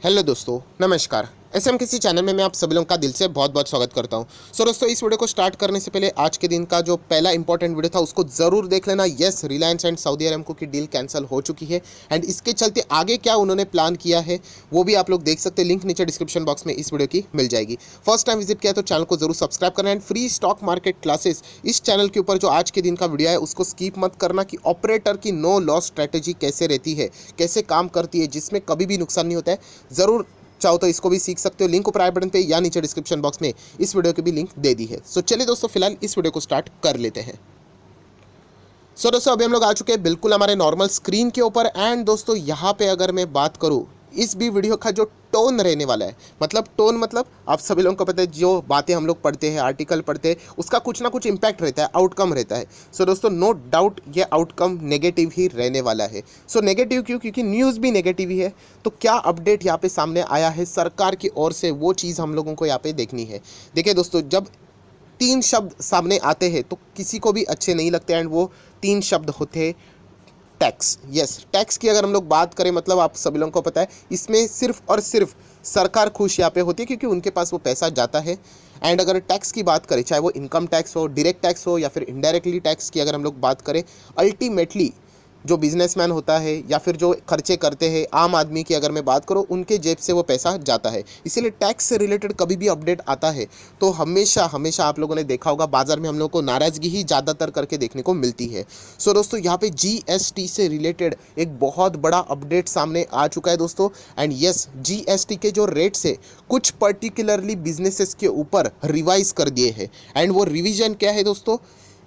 Hello दोस्तों, नमस्कार। SM किसी चैनल में मैं आप सभी लोगों का दिल से बहुत बहुत स्वागत करता हूं। दोस्तों, इस वीडियो को स्टार्ट करने से पहले आज के दिन का जो पहला इंपॉर्टेंट वीडियो था उसको ज़रूर देख लेना। Yes, Reliance and Saudi Aramco की डील कैंसिल हो चुकी है एंड इसके चलते आगे क्या उन्होंने प्लान किया है वो भी आप लोग देख सकते हैं। लिंक नीचे डिस्क्रिप्शन बॉक्स में इस वीडियो की मिल जाएगी। फर्स्ट टाइम विजिट किया तो चैनल को जरूर सब्सक्राइब करना and free stock market classes इस चैनल के ऊपर जो आज के दिन का वीडियो है उसको स्किप मत करना कि ऑपरेटर की नो लॉस स्ट्रैटेजी कैसे रहती है, कैसे काम करती है, जिसमें कभी भी नुकसान नहीं होता है। ज़रूर चाहो तो इसको भी सीख सकते हो। लिंक ऊपर आई बटन पे या नीचे डिस्क्रिप्शन बॉक्स में इस वीडियो की भी लिंक दे दी है। सो चलिए दोस्तों, फिलहाल इस वीडियो को स्टार्ट कर लेते हैं। दोस्तों, अभी हम लोग आ चुके हैं बिल्कुल हमारे नॉर्मल स्क्रीन के ऊपर एंड दोस्तों यहाँ पे अगर मैं बात करूँ इस भी वीडियो का जो टोन रहने वाला है, मतलब टोन मतलब आप सभी लोगों को पता है, जो बातें हम लोग पढ़ते हैं, आर्टिकल पढ़ते हैं, उसका कुछ ना कुछ इम्पैक्ट रहता है, आउटकम रहता है। सो दोस्तों, नो डाउट ये आउटकम नेगेटिव ही रहने वाला है। सो नेगेटिव क्यों? क्योंकि न्यूज़ भी नेगेटिव ही है। तो क्या अपडेट यहाँ पे सामने आया है सरकार की ओर से, वो चीज़ हम लोगों को यहाँ पे देखनी है। देखिए दोस्तों, जब तीन शब्द सामने आते हैं तो किसी को भी अच्छे नहीं लगते एंड वो तीन शब्द होते हैं टैक्स। यस, टैक्स की अगर हम लोग बात करें, मतलब आप सभी लोगों को पता है इसमें सिर्फ और सिर्फ सरकार खुश यहाँ पे होती है क्योंकि उनके पास वो पैसा जाता है। एंड अगर टैक्स की बात करें, चाहे वो इनकम टैक्स हो, डायरेक्ट टैक्स हो या फिर इनडायरेक्टली टैक्स की अगर हम लोग बात करें, अल्टीमेटली जो बिजनेसमैन होता है या फिर जो खर्चे करते हैं आम आदमी की अगर मैं बात करूँ, उनके जेब से वो पैसा जाता है। इसीलिए टैक्स से रिलेटेड कभी भी अपडेट आता है तो हमेशा हमेशा आप लोगों ने देखा होगा बाजार में हम लोग को नाराज़गी ही ज़्यादातर करके देखने को मिलती है। सो दोस्तों, यहाँ पे जीएसटी से रिलेटेड एक बहुत बड़ा अपडेट सामने आ चुका है दोस्तों। एंड यस, जीएसटी के जो रेट्स है कुछ पर्टिकुलरली बिजनेसेस के ऊपर रिवाइज कर दिए हैं। एंड वो रिवीजन क्या है दोस्तों?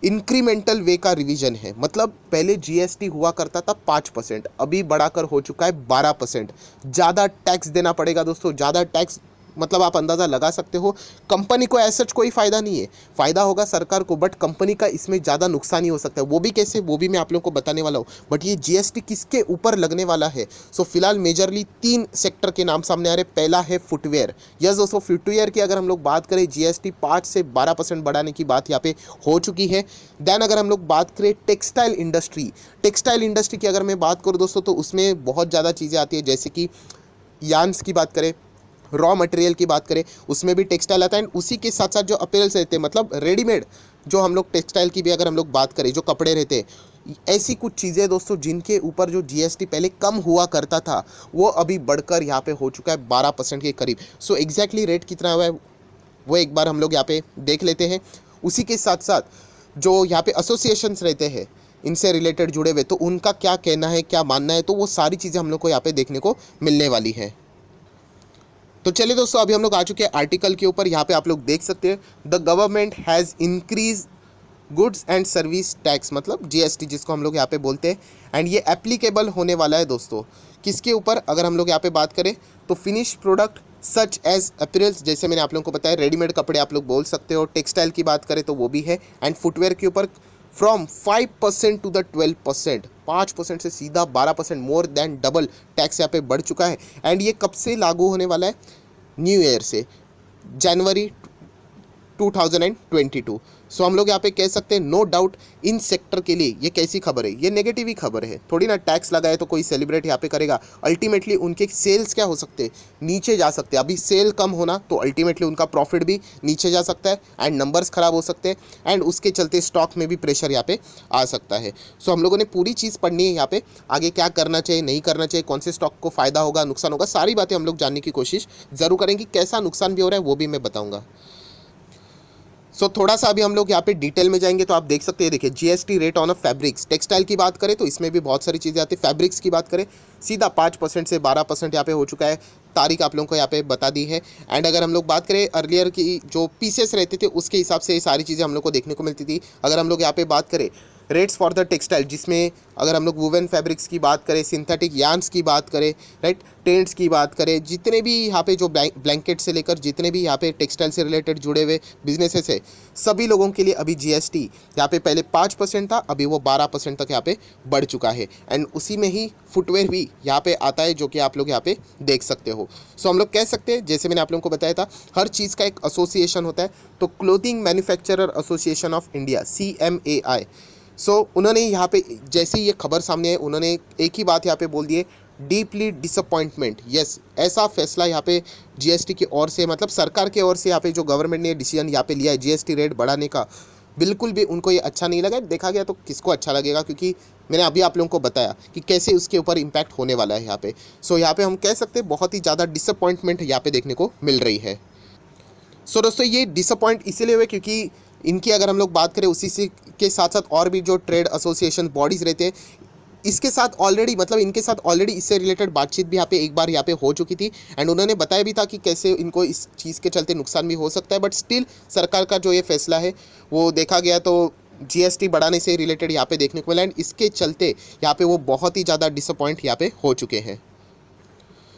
इंक्रीमेंटल वे का रिवीजन है। मतलब पहले जीएसटी हुआ करता था 5%, अभी बढ़ाकर हो चुका है 12%। ज़्यादा टैक्स देना पड़ेगा दोस्तों, ज़्यादा टैक्स मतलब आप अंदाज़ा लगा सकते हो। कंपनी को ऐसा कोई फ़ायदा नहीं है, फ़ायदा होगा सरकार को, बट कंपनी का इसमें ज़्यादा नुकसान ही हो सकता है। वो भी कैसे, वो भी मैं आप लोगों को बताने वाला हूँ। बट ये जीएसटी किसके ऊपर लगने वाला है? सो फिलहाल मेजरली तीन सेक्टर के नाम सामने आ रहे। पहला है फुटवेयर। यस दोस्तों, फुटवेयर की अगर हम लोग बात करें, जीएसटी 5 से 12% बढ़ाने की बात यहाँ पे हो चुकी है। देन अगर हम लोग बात करें टेक्सटाइल इंडस्ट्री, टेक्सटाइल इंडस्ट्री की अगर मैं बात करूँ दोस्तों तो उसमें बहुत ज़्यादा चीज़ें आती है, जैसे कि यार्न्स की बात करें, रॉ मटेरियल की बात करें, उसमें भी टेक्सटाइल आता है। एंड उसी के साथ साथ जो अपीयरेंस रहते हैं, मतलब रेडीमेड, जो हम लोग टेक्सटाइल की भी अगर हम लोग बात करें, जो कपड़े रहते हैं, ऐसी कुछ चीज़ें दोस्तों जिनके ऊपर जो जीएसटी पहले कम हुआ करता था वो अभी बढ़कर यहाँ पे हो चुका है 12% के करीब। सो एग्जैक्टली रेट कितना हुआ है वो एक बार हम लोग यहाँ पे देख लेते हैं। उसी के साथ साथ जो यहाँ पे एसोसिएशंस रहते हैं इनसे रिलेटेड जुड़े हुए, तो उनका क्या कहना है, क्या मानना है, तो वो सारी चीज़ें हम लोग को यहाँ पे देखने को मिलने वाली है। तो चलिए दोस्तों, अभी हम लोग आ चुके हैं आर्टिकल के ऊपर। यहाँ पे आप लोग देख सकते हैं, the government has increase goods and service tax, मतलब जीएसटी जिसको हम लोग यहाँ पे बोलते हैं। एंड ये एप्लीकेबल होने वाला है दोस्तों किसके ऊपर? अगर हम लोग यहाँ पे बात करें तो finish product such as appearance, जैसे मैंने आप लोगों को बताया, रेडीमेड कपड़े आप लोग बोल सकते हो। टेक्सटाइल की बात करें तो वो भी है। एंड फुटवेयर के ऊपर फ्रॉम 5% टू द 12%, 5% से सीधा 12%, मोर देन डबल टैक्स यहाँ पे बढ़ चुका है। एंड ये कब से लागू होने वाला है? न्यू ईयर से, जनवरी 2022। सो हम लोग यहाँ पे कह सकते हैं नो डाउट इन सेक्टर के लिए ये कैसी खबर है? ये नेगेटिव ही खबर है। थोड़ी ना टैक्स लगाए तो कोई सेलिब्रेट यहाँ पे करेगा। अल्टीमेटली उनके सेल्स क्या हो सकते हैं? नीचे जा सकते हैं। अभी सेल कम होना तो अल्टीमेटली उनका प्रॉफिट भी नीचे जा सकता है एंड नंबर्स ख़राब हो सकते हैं एंड उसके चलते स्टॉक में भी प्रेशर यहाँ पे आ सकता है। सो हम लोगों ने पूरी चीज़ पढ़नी है यहाँ पे, आगे क्या करना चाहिए, नहीं करना चाहिए, कौन से स्टॉक को फ़ायदा होगा, नुकसान होगा, सारी बातें हम लोग जानने की कोशिश ज़रूर करेंगे। कैसा नुकसान भी हो रहा है वो भी मैं बताऊँगा। सो थोड़ा सा अभी हम लोग यहाँ पे डिटेल में जाएंगे तो आप देख सकते हैं। देखिए, GST rate on a fabrics, textile की बात करें तो इसमें भी बहुत सारी चीज़ें आती है। फैब्रिक्स की बात करें सीधा 5% से 12% यहाँ पे हो चुका है। तारीख आप लोगों को यहाँ पे बता दी है। एंड अगर हम लोग बात करें अर्लियर की जो पीसेस रहते थे उसके हिसाब से ये सारी चीज़ें हम लोग को देखने को मिलती थी। अगर हम लोग यहाँ पे बात करें रेट्स फॉर द टेक्सटाइल, जिसमें अगर हम लोग वुवन फैब्रिक्स की बात करें, सिंथेटिक यार्न्स की बात करें, राइट, टेंट्स की बात करें, जितने भी यहाँ पे जो ब्लैंकेट से लेकर जितने भी यहाँ पे टेक्सटाइल से रिलेटेड जुड़े हुए बिजनेसेस है, सभी लोगों के लिए अभी जीएसटी यहाँ पे पहले 5% था, अभी वो 12% तक यहाँ पे बढ़ चुका है। एंड उसी में ही फुटवेयर भी यहाँ पे आता है, जो कि आप लोग यहाँ पे देख सकते हो। सो हम लोग कह सकते हैं, जैसे मैंने आप लोगों को बताया था, हर चीज़ का एक एसोसिएशन होता है। तो clothing manufacturer association of India, CMAI, सो उन्होंने यहाँ पे जैसे ही ये खबर सामने है, उन्होंने एक ही बात यहाँ पे बोल दी है, डीपली डिसअपॉइंटमेंट। यस, ऐसा फैसला यहाँ पे जीएसटी की ओर से, मतलब सरकार की ओर से यहाँ पे जो गवर्नमेंट ने डिसीजन यहाँ पे लिया है जीएसटी रेट बढ़ाने का, बिल्कुल भी उनको ये अच्छा नहीं लगा। देखा गया तो किसको अच्छा लगेगा, क्योंकि मैंने अभी आप लोगों को बताया कि कैसे उसके ऊपर इम्पैक्ट होने वाला है यहाँ पे। सो यहाँ पे हम कह सकते हैं बहुत ही ज़्यादा डिसअपॉइंटमेंट यहाँ पे देखने को मिल रही है। सो दोस्तों ये डिसअपॉइंट इसीलिए हुए क्योंकि इनकी अगर हम लोग बात करें उसी से के साथ साथ और भी जो ट्रेड एसोसिएशन बॉडीज़ रहते हैं, इसके साथ ऑलरेडी, मतलब इनके साथ ऑलरेडी इससे रिलेटेड बातचीत भी यहाँ पे एक बार यहाँ पे हो चुकी थी। एंड उन्होंने बताया भी था कि कैसे इनको इस चीज़ के चलते नुकसान भी हो सकता है, बट स्टिल सरकार का जो ये फैसला है वो देखा गया तो जीएसटी बढ़ाने से रिलेटेड यहाँ पे देखने को मिला। एंड इसके चलते यहाँ पे वो बहुत ही ज़्यादा डिसअपॉइंट यहाँ पे हो चुके हैं।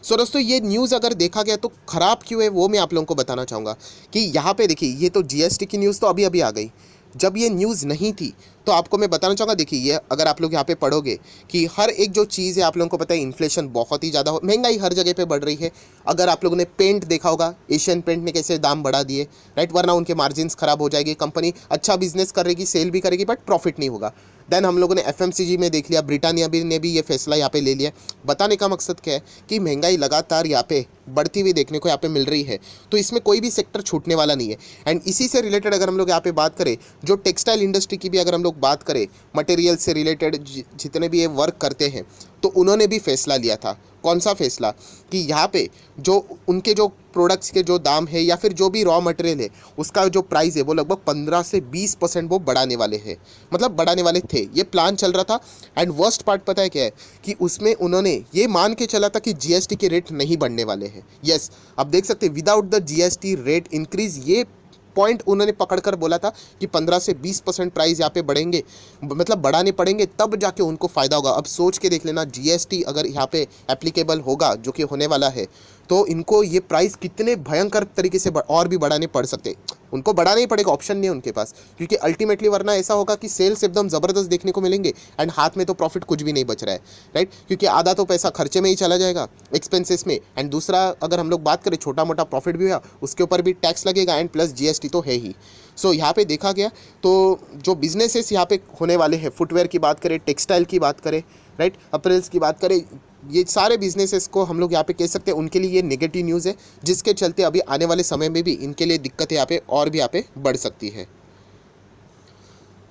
सो दोस्तों ये न्यूज़ अगर देखा गया तो ख़राब क्यों है वो मैं आप लोगों को बताना चाहूँगा कि यहाँ पे देखिए, ये तो जीएसटी की न्यूज़ तो अभी अभी आ गई। जब ये न्यूज़ नहीं थी तो आपको मैं बताना चाहूँगा, देखिए ये अगर आप लोग यहाँ पे पढ़ोगे कि हर एक जो चीज़ है, आप लोगों को पता है इन्फ्लेशन बहुत ही ज़्यादा महंगाई हर जगह पे बढ़ रही है। अगर आप लोगों ने पेंट देखा होगा, एशियन पेंट ने कैसे दाम बढ़ा दिए, राइट, वरना उनके मार्जिन्स ख़राब हो जाएगी, कंपनी अच्छा बिजनेस करेगी, सेल भी करेगी बट प्रॉफिट नहीं होगा। देन हम लोगों ने एफएमसीजी में देख लिया, ब्रिटानिया भी ने भी ये फैसला यहाँ पे ले लिया। बताने का मकसद क्या है कि महंगाई लगातार यहाँ पे बढ़ती हुई देखने को यहाँ पे मिल रही है, तो इसमें कोई भी सेक्टर छूटने वाला नहीं है। एंड इसी से रिलेटेड अगर हम लोग यहाँ पे बात करें, जो टेक्सटाइल इंडस्ट्री की भी अगर हम लोग बात करें, मटेरियल से रिलेटेड जितने भी ये वर्क करते हैं, तो उन्होंने भी फैसला लिया था। कौन सा फैसला कि यहाँ पे जो उनके जो प्रोडक्ट्स के जो दाम है या फिर जो भी रॉ मटेरियल है उसका जो प्राइस है वो लगभग 15 से 20% वो बढ़ाने वाले हैं, मतलब बढ़ाने वाले थे, ये प्लान चल रहा था। एंड वर्स्ट पार्ट पता है क्या है कि उसमें उन्होंने ये मान के चला था कि जीएसटी के रेट नहीं बढ़ने वाले हैं। यस, आप देख सकते हैं without the GST rate increase, ये पॉइंट उन्होंने पकड़कर बोला था कि 15 से 20% प्राइस यहाँ पे बढ़ेंगे, मतलब बढ़ाने पड़ेंगे, तब जाके उनको फ़ायदा होगा। अब सोच के देख लेना, जीएसटी अगर यहाँ पे एप्लीकेबल होगा, जो कि होने वाला है, तो इनको ये प्राइस कितने भयंकर तरीके से और भी बढ़ाने पड़ सकते। उनको बढ़ाना ही पड़ेगा, ऑप्शन नहीं है उनके पास, क्योंकि अल्टीमेटली वरना ऐसा होगा कि सेल्स एकदम ज़बरदस्त देखने को मिलेंगे एंड हाथ में तो प्रॉफिट कुछ भी नहीं बच रहा है, राइट, क्योंकि आधा तो पैसा खर्चे में ही चला जाएगा, एक्सपेंसेस में। एंड दूसरा अगर हम लोग बात करें, छोटा मोटा प्रॉफिट भी हुआ उसके ऊपर भी टैक्स लगेगा एंड प्लस जीएसटी तो है ही। सो यहाँ पे देखा गया तो जो बिजनेसेस यहाँ पे होने वाले हैं, फुटवेयर की बात करें, टेक्सटाइल की बात करें, राइट, अपरेल्स की बात करें, ये सारे बिजनेसेस को हम लोग यहाँ पे कह सकते हैं उनके लिए ये नेगेटिव न्यूज़ है, जिसके चलते अभी आने वाले समय में भी इनके लिए दिक्कतें यहाँ पे और भी यहाँ पे बढ़ सकती है।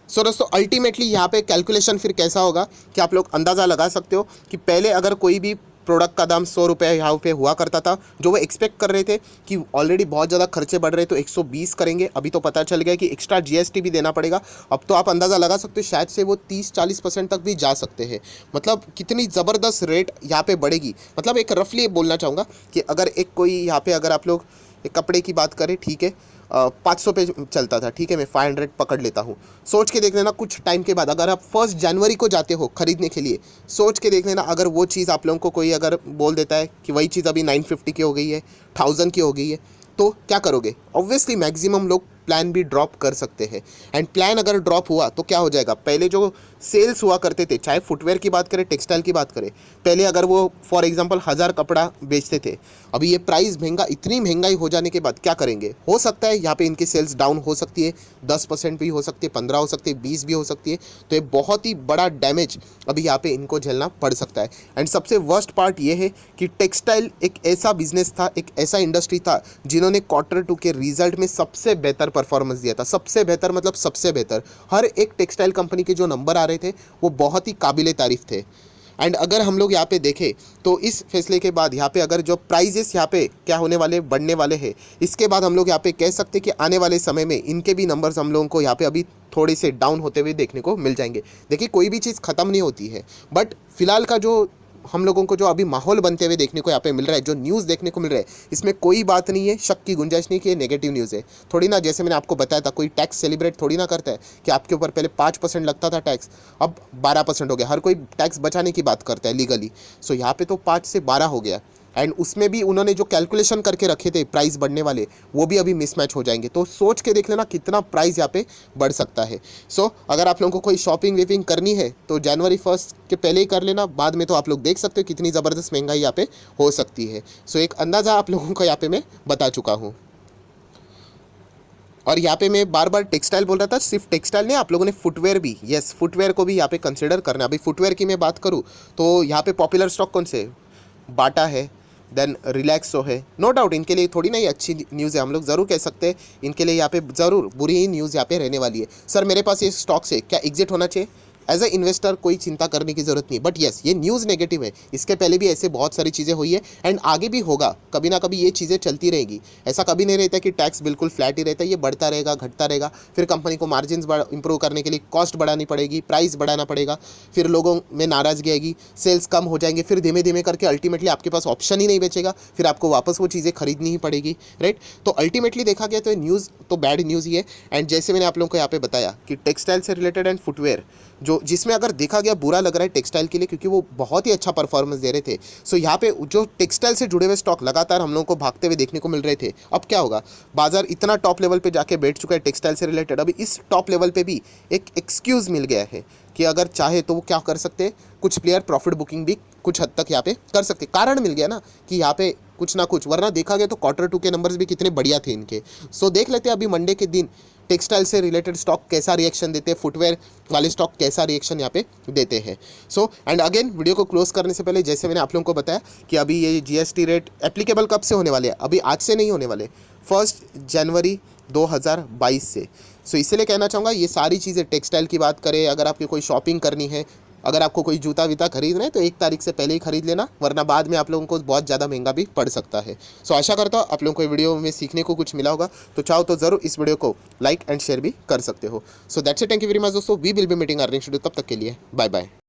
सो दोस्तों अल्टीमेटली यहाँ पे कैलकुलेशन फिर कैसा होगा कि आप लोग अंदाज़ा लगा सकते हो कि पहले अगर कोई भी प्रोडक्ट का दाम 100 रुपये यहाँ पे हुआ करता था, जो वो एक्सपेक्ट कर रहे थे कि ऑलरेडी बहुत ज़्यादा खर्चे बढ़ रहे तो 120 करेंगे, अभी तो पता चल गया कि एक्स्ट्रा जीएसटी भी देना पड़ेगा। अब तो आप अंदाज़ा लगा सकते हो शायद से वो 30-40% तक भी जा सकते हैं। मतलब कितनी ज़बरदस्त रेट यहाँ पे बढ़ेगी। मतलब एक रफली बोलना चाहूँगा कि अगर एक कोई यहाँ पे अगर आप लोग एक कपड़े की बात करें, ठीक है, 500 पे चलता था, ठीक है, मैं 500 पकड़ लेता हूँ। सोच के देख लेना कुछ टाइम के बाद अगर आप 1 जनवरी को जाते हो खरीदने के लिए, सोच के देख लेना अगर वो चीज़ आप लोगों को कोई अगर बोल देता है कि वही चीज़ अभी 950 की हो गई है, 1000 की हो गई है, तो क्या करोगे? ऑब्वियसली मैक्सिमम लोग प्लान भी ड्रॉप कर सकते हैं। एंड प्लान अगर ड्रॉप हुआ तो क्या हो जाएगा, पहले जो सेल्स हुआ करते थे, चाहे फुटवेयर की बात करें, टेक्सटाइल की बात करें, पहले अगर वो फॉर एग्जांपल 1000 कपड़ा बेचते थे, अभी ये प्राइस महंगा, इतनी महंगाई हो जाने के बाद क्या करेंगे? हो सकता है यहाँ पे इनकी सेल्स डाउन हो सकती है, 10% भी हो सकती है, 15 हो सकती है, 20 भी हो सकती है। तो ये बहुत ही बड़ा डैमेज अभी यहाँ पे इनको झेलना पड़ सकता है। एंड सबसे वर्स्ट पार्ट ये है कि टेक्सटाइल एक ऐसा बिजनेस था, एक ऐसा इंडस्ट्री था जिन्होंने Q2 के रिजल्ट में सबसे बेहतर परफॉर्मेंस दिया था। सबसे बेहतर मतलब सबसे बेहतर, हर एक टेक्सटाइल कंपनी के जो नंबर आ रहे थे वो बहुत ही काबिले तारीफ थे। एंड अगर हम लोग यहाँ पे देखें तो इस फैसले के बाद यहाँ पे अगर जो प्राइजेस यहाँ पे क्या होने वाले, बढ़ने वाले हैं, इसके बाद हम लोग यहाँ पे कह सकते हैं कि आने वाले समय में इनके भी नंबर्स हम लोगों को यहाँ पे अभी थोड़े से डाउन होते हुए देखने को मिल जाएंगे। देखिए कोई भी चीज़ ख़त्म नहीं होती है, बट फिलहाल का जो हम लोगों को जो अभी माहौल बनते हुए देखने को यहाँ पे मिल रहा है, जो न्यूज़ देखने को मिल रहा है, इसमें कोई बात नहीं है, शक की गुंजाइश नहीं कि ये नेगेटिव न्यूज़ है। थोड़ी ना, जैसे मैंने आपको बताया था, कोई टैक्स सेलिब्रेट थोड़ी ना करता है कि आपके ऊपर पहले 5% लगता था टैक्स, अब 12% हो गया। हर कोई टैक्स बचाने की बात करता है लीगली। सो यहाँ पे तो 5 से 12 हो गया। एंड उसमें भी उन्होंने जो कैलकुलेशन करके रखे थे प्राइस बढ़ने वाले, वो भी अभी मिसमैच हो जाएंगे। तो सोच के देख लेना कितना प्राइस यहाँ पे बढ़ सकता है। सो अगर आप लोगों को कोई शॉपिंग वीपिंग करनी है तो जनवरी 1 के पहले ही कर लेना, बाद में तो आप लोग देख सकते हो कितनी ज़बरदस्त महंगाई यहाँ पे हो सकती है। सो एक अंदाज़ा आप लोगों को यहाँ पे मैं बता चुका हूँ। और यहाँ पे मैं बार बार टेक्सटाइल बोल रहा था, सिर्फ टेक्सटाइल नहीं, आप लोगों ने फुटवेयर भी, यस फुटवेयर को भी यहाँ पे कंसिडर करना। अभी फुटवेयर की मैं बात करूँ तो यहाँ पे पॉपुलर स्टॉक कौन से, बाटा है, देन रिलैक्सो है। नो डाउट इनके लिए थोड़ी ना ये अच्छी न्यूज़ है, हम लोग ज़रूर कह सकते हैं इनके लिए यहाँ पे ज़रूर बुरी ही न्यूज़ यहाँ पे रहने वाली है। सर मेरे पास ये स्टॉक से क्या एग्जिट होना चाहिए, एज ए इन्वेस्टर कोई चिंता करने की ज़रूरत नहीं, बट येस ये न्यूज़ नेगेटिव है। इसके पहले भी ऐसे बहुत सारी चीज़ें हुई है एंड आगे भी होगा, कभी ना कभी ये चीज़ें चलती रहेगी। ऐसा कभी नहीं रहता कि टैक्स बिल्कुल फ्लैट ही रहता है, ये बढ़ता रहेगा घटता रहेगा। फिर कंपनी को मार्जिन इंप्रूव करने के लिए कॉस्ट बढ़ानी पड़ेगी, प्राइस बढ़ाना पड़ेगा, फिर लोगों में नाराज़गी आएगी, सेल्स कम हो जाएंगे, फिर धीमे धीमे करके अल्टीमेटली आपके पास ऑप्शन ही नहीं बचेगा, फिर आपको वापस वो चीज़ें खरीदनी ही पड़ेगी, राइट। तो अल्टीमेटली देखा गया तो न्यूज़ तो बैड न्यूज़ ही है। एंड जैसे मैंने आप लोगों को यहाँ पे बताया कि टेक्सटाइल से रिलेटेड एंड फुटवेयर जो जिसमें अगर देखा गया बुरा लग रहा है टेक्सटाइल के लिए, क्योंकि वो बहुत ही अच्छा परफॉर्मेंस दे रहे थे। सो यहाँ पे जो टेक्सटाइल से जुड़े हुए स्टॉक लगातार हम लोगों को भागते हुए देखने को मिल रहे थे, अब क्या होगा, बाजार इतना टॉप लेवल पे जाके बैठ चुका है टेक्सटाइल से रिलेटेड, अभी इस टॉप लेवल पे भी एक एक्सक्यूज़ मिल गया है कि अगर चाहे तो वो क्या कर सकते हैं, कुछ प्लेयर प्रॉफिट बुकिंग भी कुछ हद तक यहाँ पे कर सकते, कारण मिल गया ना कि यहाँ पे कुछ ना कुछ, वरना देखा गया तो Q2 के नंबर्स भी कितने बढ़िया थे इनके। सो देख लेते हैं अभी मंडे के दिन टेक्सटाइल से रिलेटेड स्टॉक कैसा रिएक्शन देते हैं, फुटवेयर वाले स्टॉक कैसा रिएक्शन यहाँ पे देते हैं। सो एंड अगेन वीडियो को क्लोज करने से पहले जैसे मैंने आप लोगों को बताया कि अभी ये GST रेट एप्लीकेबल कब से होने वाले हैं, अभी आज से नहीं होने वाले, 1 जनवरी 2022 से। सो इसलिए कहना चाहूँगा ये सारी चीज़ें टेक्सटाइल की बात करें, अगर आपकी कोई शॉपिंग करनी है, अगर आपको कोई जूता वीता खरीदना है तो 1 तारीख से पहले ही खरीद लेना, वरना बाद में आप लोगों को बहुत ज़्यादा महंगा भी पड़ सकता है। सो आशा करता हूँ आप लोगों को वीडियो में सीखने को कुछ मिला होगा, तो चाहो तो ज़रूर इस वीडियो को लाइक एंड शेयर भी कर सकते हो। So that's it, thank you very much दोस्तों, we will be meeting earning studio, तब तक के लिए बाय बाय।